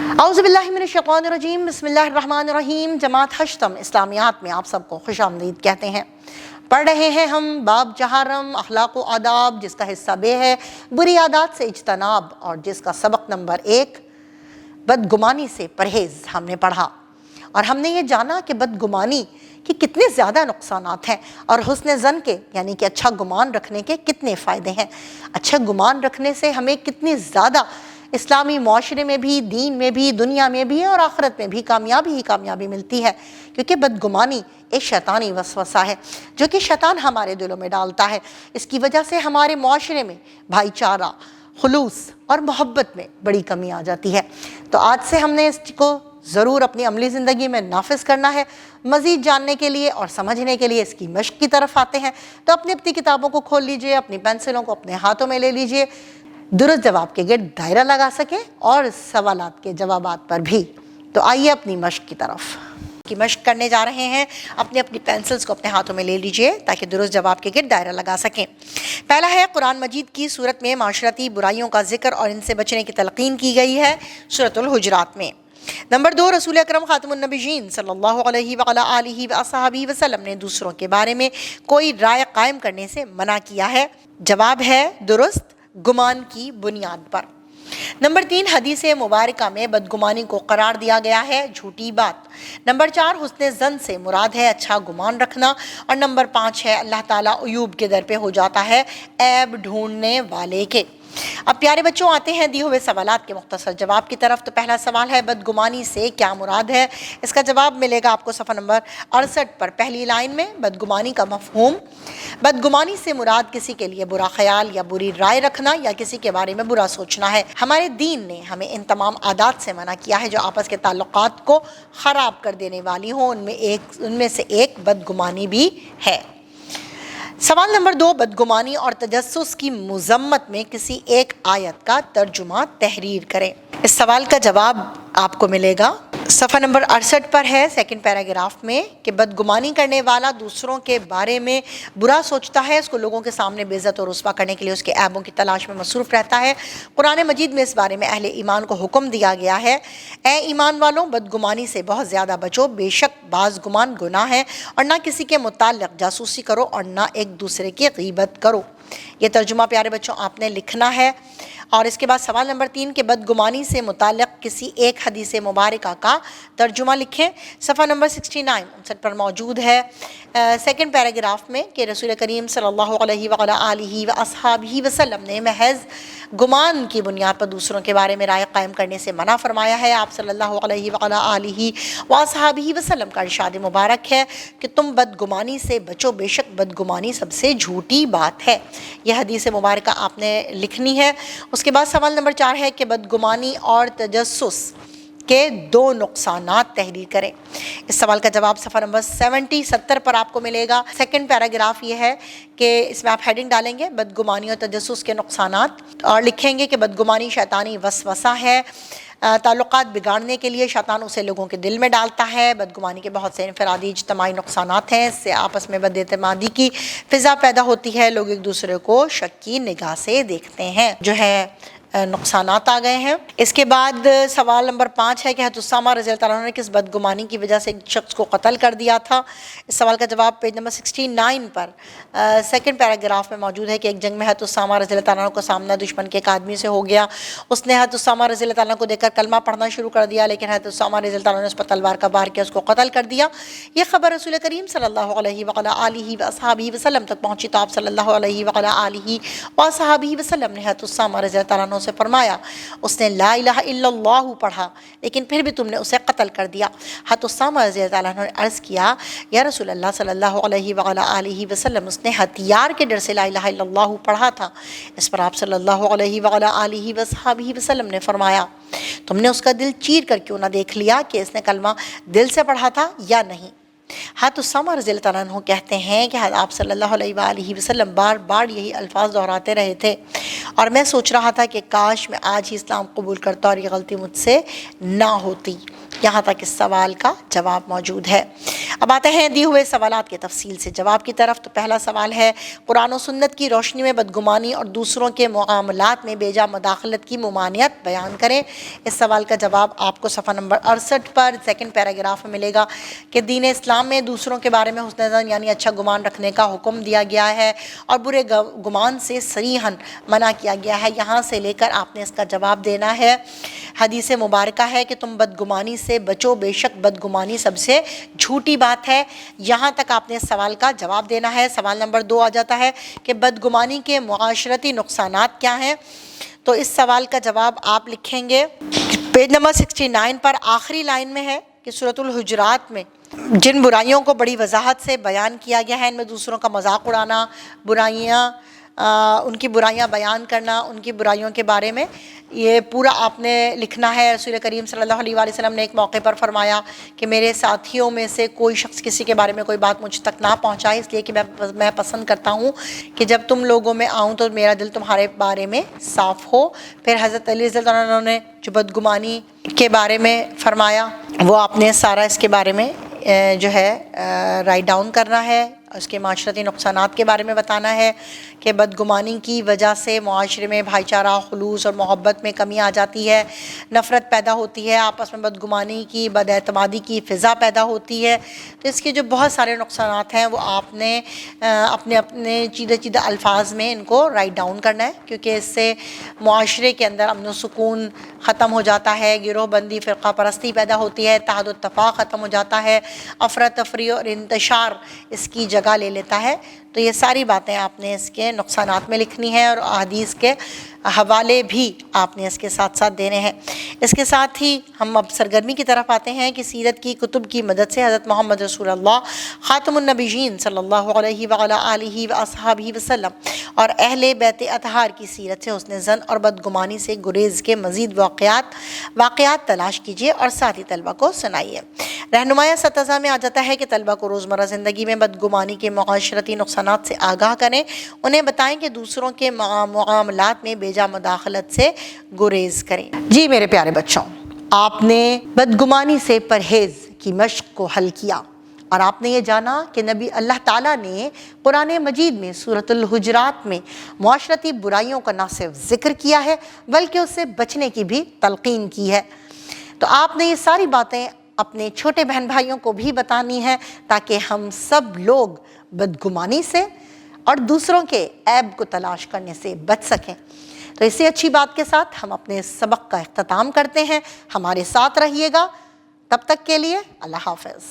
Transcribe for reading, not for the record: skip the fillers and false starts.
اعوذ باللہ من الشیطان الرجیم، بسم اللہ الرحمن الرحیم۔ جماعت ہشتم اسلامیات میں آپ سب کو خوش آمدید کہتے ہیں۔ پڑھ رہے ہیں ہم باب چہارم اخلاق و آداب، جس کا حصہ بے ہے بری عادات سے اجتناب، اور جس کا سبق نمبر 1 بدگمانی سے پرہیز ہم نے پڑھا، اور ہم نے یہ جانا کہ بدگمانی کہ کتنے زیادہ نقصانات ہیں اور حسن ظن کے یعنی کہ اچھا گمان رکھنے کے کتنے فائدے ہیں۔ اچھا گمان رکھنے سے ہمیں کتنی زیادہ اسلامی معاشرے میں بھی، دین میں بھی، دنیا میں بھی اور آخرت میں بھی کامیابی ہی کامیابی ملتی ہے، کیونکہ بدگمانی ایک شیطانی وسوسہ ہے جو کہ شیطان ہمارے دلوں میں ڈالتا ہے۔ اس کی وجہ سے ہمارے معاشرے میں بھائی چارہ، خلوص اور محبت میں بڑی کمی آ جاتی ہے۔ تو آج سے ہم نے اس کو ضرور اپنی عملی زندگی میں نافذ کرنا ہے۔ مزید جاننے کے لیے اور سمجھنے کے لیے اس کی مشق کی طرف آتے ہیں، تو اپنی کتابوں کو کھول لیجئے، اپنی پینسلوں کو اپنے ہاتھوں میں لے لیجئے، درست جواب کے گرد دائرہ لگا سکیں اور سوالات کے جوابات پر بھی۔ تو آئیے اپنی مشق کی طرف کی مشق کرنے جا رہے ہیں۔ اپنی پینسلز کو اپنے ہاتھوں میں لے لیجئے تاکہ درست جواب کے گرد دائرہ لگا سکیں۔ پہلا ہے، قرآن مجید کی صورت میں معاشرتی برائیوں کا ذکر اور ان سے بچنے کی تلقین کی گئی ہے، سورۃ الحجرات میں۔ نمبر 2، رسول اکرم خاتم النبیین صلی اللہ علیہ وعلی آلہ وصحبہ وسلم نے دوسروں کے بارے میں کوئی رائے قائم کرنے سے منع کیا ہے۔ جواب ہے درست گمان کی بنیاد پر۔ نمبر 3، حدیث مبارکہ میں بدگمانی کو قرار دیا گیا ہے جھوٹی بات۔ نمبر 4، حسن ظن سے مراد ہے اچھا گمان رکھنا، اور نمبر 5 ہے، اللہ تعالیٰ عیوب کے در پہ ہو جاتا ہے عیب ڈھونڈنے والے کے۔ اب پیارے بچوں آتے ہیں دیے ہوئے سوالات کے مختصر جواب کی طرف۔ تو پہلا سوال ہے، بدگمانی سے کیا مراد ہے؟ اس کا جواب ملے گا آپ کو صفحہ نمبر 68 پر، پہلی لائن میں۔ بدگمانی کا مفہوم: بدگمانی سے مراد کسی کے لیے برا خیال یا بری رائے رکھنا یا کسی کے بارے میں برا سوچنا ہے۔ ہمارے دین نے ہمیں ان تمام عادات سے منع کیا ہے جو آپس کے تعلقات کو خراب کر دینے والی ہوں، ان میں سے ایک بدگمانی بھی ہے۔ سوال نمبر 2، بدگمانی اور تجسس کی مذمت میں کسی ایک آیت کا ترجمہ تحریر کریں۔ اس سوال کا جواب آپ کو ملے گا صفحہ نمبر 68 پر ہے، سیکنڈ پیراگراف میں، کہ بدگمانی کرنے والا دوسروں کے بارے میں برا سوچتا ہے، اس کو لوگوں کے سامنے بے عزت اور رسوا کرنے کے لیے اس کے عیبوں کی تلاش میں مصروف رہتا ہے۔ قرآن مجید میں اس بارے میں اہل ایمان کو حکم دیا گیا ہے، اے ایمان والوں، بدگمانی سے بہت زیادہ بچو، بے شک بعض گمان گناہ ہے، اور نہ کسی کے متعلق جاسوسی کرو اور نہ ایک دوسرے کی غیبت کرو۔ یہ ترجمہ پیارے بچوں آپ نے لکھنا ہے۔ اور اس کے بعد سوال نمبر 3، کہ بدگمانی سے متعلق کسی ایک حدیث مبارکہ کا ترجمہ لکھیں۔ صفحہ نمبر 69 پر موجود ہے، سیکنڈ پیراگراف میں، کہ رسول کریم صلی اللہ علیہ وعلی آلہ وصحبہ وسلم نے محض گمان کی بنیاد پر دوسروں کے بارے میں رائے قائم کرنے سے منع فرمایا ہے۔ آپ صلی اللہ علیہ وعلی آلہ وصحبہ وسلم کا ارشاد مبارک ہے کہ تم بدگمانی سے بچو، بے شک بدگمانی سب سے جھوٹی بات ہے۔ یہ حدیث مبارکہ آپ نے لکھنی ہے۔ اس کے بعد سوال نمبر 4 ہے کہ بدگمانی اور تجسس کے 2 نقصانات تحریر کریں۔ اس سوال کا جواب صفحہ نمبر 70 پر آپ کو ملے گا۔ سیکنڈ پیراگراف یہ ہے کہ اس میں آپ ہیڈنگ ڈالیں گے بدگمانی اور تجسس کے نقصانات، اور لکھیں گے کہ بدگمانی شیطانی وسوسہ ہے، تعلقات بگاڑنے کے لیے شیطان اسے لوگوں کے دل میں ڈالتا ہے۔ بدگمانی کے بہت سے انفرادی اجتماعی نقصانات ہیں، اس سے آپس میں بد اعتمادی کی فضا پیدا ہوتی ہے، لوگ ایک دوسرے کو شک کی نگاہ سے دیکھتے ہیں، جو ہے نقصانات آ گئے ہیں۔ اس کے بعد سوال نمبر 5 ہے کہ حضرت اسامہ رضی اللہ تعالیٰ عنہ نے کس بدگمانی کی وجہ سے ایک شخص کو قتل کر دیا تھا؟ اس سوال کا جواب page number 69 per second paragraph میں موجود ہے، کہ ایک جنگ میں حضرت اسامہ رضی اللہ تعالیٰ عنہ کو سامنا دشمن کے ایک آدمی سے ہو گیا۔ اس نے حضرت اسامہ رضی اللہ تعالیٰ عنہ کو دیکھ کر کلمہ پڑھنا شروع کر دیا، لیکن حضرت اسامہ رضی اللہ تعالیٰ عنہ نے اس پر تلوار کا وار کیا، اس کو قتل کر دیا۔ یہ خبر رسول کریم صلی اللہ علیہ وعلی آلہ وصحبہ وسلم تک پہنچی تو آپ صلی اللہ علیہ وعلی آلہ وصحبہ وسلم نے حضرت اسامہ رضی اللہ تعالیٰ عنہ سے فرمایا، اس نے لا الہ الا اللہ پڑھا لیکن پھر بھی تم نے اسے قتل کر دیا۔ حضرت اسامہ رضی اللہ عنہ نے عرض کیا، یا رسول اللہ صلی اللہ علیہ وعلی آلہ وسلم، اس نے ہتھیار کے ڈر سے لا الہ الا اللہ پڑھا تھا۔ اس پر آپ صلی اللہ علیہ وعلی آلہ وصحبہ وسلم نے فرمایا، تم نے اس کا دل چیر کر کیوں نہ دیکھ لیا کہ اس نے کلمہ دل سے پڑھا تھا یا نہیں؟ حضرت اسامہ رضی اللہ تعالیٰ عنہ کہتے ہیں کہ آپ صلی اللہ علیہ وآلہ وسلم بار بار یہی الفاظ دہراتے رہے تھے، اور میں سوچ رہا تھا کہ کاش میں آج ہی اسلام قبول کرتا اور یہ غلطی مجھ سے نہ ہوتی۔ یہاں تک اس سوال کا جواب موجود ہے۔ اب آتے ہیں دیے ہوئے سوالات کے تفصیل سے جواب کی طرف۔ تو پہلا سوال ہے، قرآن و سنت کی روشنی میں بدگمانی اور دوسروں کے معاملات میں بیجا مداخلت کی ممانعت بیان کریں۔ اس سوال کا جواب آپ کو صفحہ نمبر 68 پر سیکنڈ پیراگراف میں ملے گا کہ دین اسلام میں دوسروں کے بارے میں حسن ظن یعنی اچھا گمان رکھنے کا حکم دیا گیا ہے اور برے گمان سے صریحاً منع کیا گیا ہے۔ یہاں سے لے کر آپ نے اس کا جواب دینا ہے۔ حدیث مبارکہ ہے کہ تم بدگمانی سے بچو، بے شک بدگمانی سب سے جھوٹی بات ہے۔ یہاں تک آپ نے اس سوال کا جواب دینا ہے۔ سوال نمبر 2 آ جاتا ہے کہ بدگمانی کے معاشرتی نقصانات کیا ہیں؟ تو اس سوال کا جواب آپ لکھیں گے پیج نمبر 69 پر، آخری لائن میں ہے کہ سورۃ الحجرات میں جن برائیوں کو بڑی وضاحت سے بیان کیا گیا ہے، ان میں دوسروں کا مذاق اڑانا، ان کی برائیاں بیان کرنا، ان کی برائیوں کے بارے میں یہ پورا آپ نے لکھنا ہے۔ رسول کریم صلی اللہ علیہ وآلہ وسلم نے ایک موقع پر فرمایا کہ میرے ساتھیوں میں سے کوئی شخص کسی کے بارے میں کوئی بات مجھ تک نہ پہنچائے، اس لیے کہ میں پسند کرتا ہوں کہ جب تم لوگوں میں آؤں تو میرا دل تمہارے بارے میں صاف ہو۔ پھر حضرت علی رضی اللہ عنہ نے جو بدگمانی کے بارے میں فرمایا، وہ آپ نے سارا اس کے بارے میں جو ہے رائٹ ڈاؤن کرنا ہے، اس کے معاشرتی نقصانات کے بارے میں بتانا ہے کہ بدگمانی کی وجہ سے معاشرے میں بھائی چارہ، خلوص اور محبت میں کمی آ جاتی ہے، نفرت پیدا ہوتی ہے، آپس میں بدگمانی کی، بد اعتمادی کی فضا پیدا ہوتی ہے۔ تو اس کے جو بہت سارے نقصانات ہیں وہ آپ نے اپنے چیدہ الفاظ میں ان کو رائٹ ڈاؤن کرنا ہے، کیونکہ اس سے معاشرے کے اندر امن و سکون ختم ہو جاتا ہے، گروہ بندی، فرقہ پرستی پیدا ہوتی ہے، اتحاد و اتفاق ختم ہو جاتا ہے، افراتفری اور انتشار اس کی جگہ لے لیتا ہے۔ تو یہ ساری باتیں آپ نے اس کے نقصانات میں لکھنی ہے، اور حدیث کے حوالے بھی آپ نے اس کے ساتھ ساتھ دینے ہیں۔ اس کے ساتھ ہی ہم اب سرگرمی کی طرف آتے ہیں کہ سیرت کی کتب کی مدد سے حضرت محمد رسول اللہ خاتم النبیین صلی اللہ علیہ وعلی آلہ واصحابہ وسلم اور اہل بیت اطہار کی سیرت سے حسن ظن اور بدگمانی سے گریز کے مزید واقعات تلاش کیجیے اور ساتھی طلبہ کو سنائیے۔ رہنمایہ اساتذہ میں آ جاتا ہے کہ طلبہ کو روزمرہ زندگی میں بدگمانی کے معاشرتی نقصانات سے آگاہ کریں، انہیں بتائیں کہ دوسروں کے معاملات میں بیجا مداخلت سے گریز کریں۔ جی میرے پیارے بچوں، آپ نے بدگمانی سے پرہیز کی مشق کو حل کیا، اور آپ نے یہ جانا کہ اللہ تعالیٰ نے قرآن مجید میں سورۃ الحجرات میں معاشرتی برائیوں کا نہ صرف ذکر کیا ہے بلکہ اس سے بچنے کی بھی تلقین کی ہے۔ تو آپ نے یہ ساری باتیں اپنے چھوٹے بہن بھائیوں کو بھی بتانی ہے تاکہ ہم سب لوگ بدگمانی سے اور دوسروں کے عیب کو تلاش کرنے سے بچ سکیں۔ تو اسی اچھی بات کے ساتھ ہم اپنے سبق کا اختتام کرتے ہیں۔ ہمارے ساتھ رہیے گا، تب تک کے لیے اللہ حافظ۔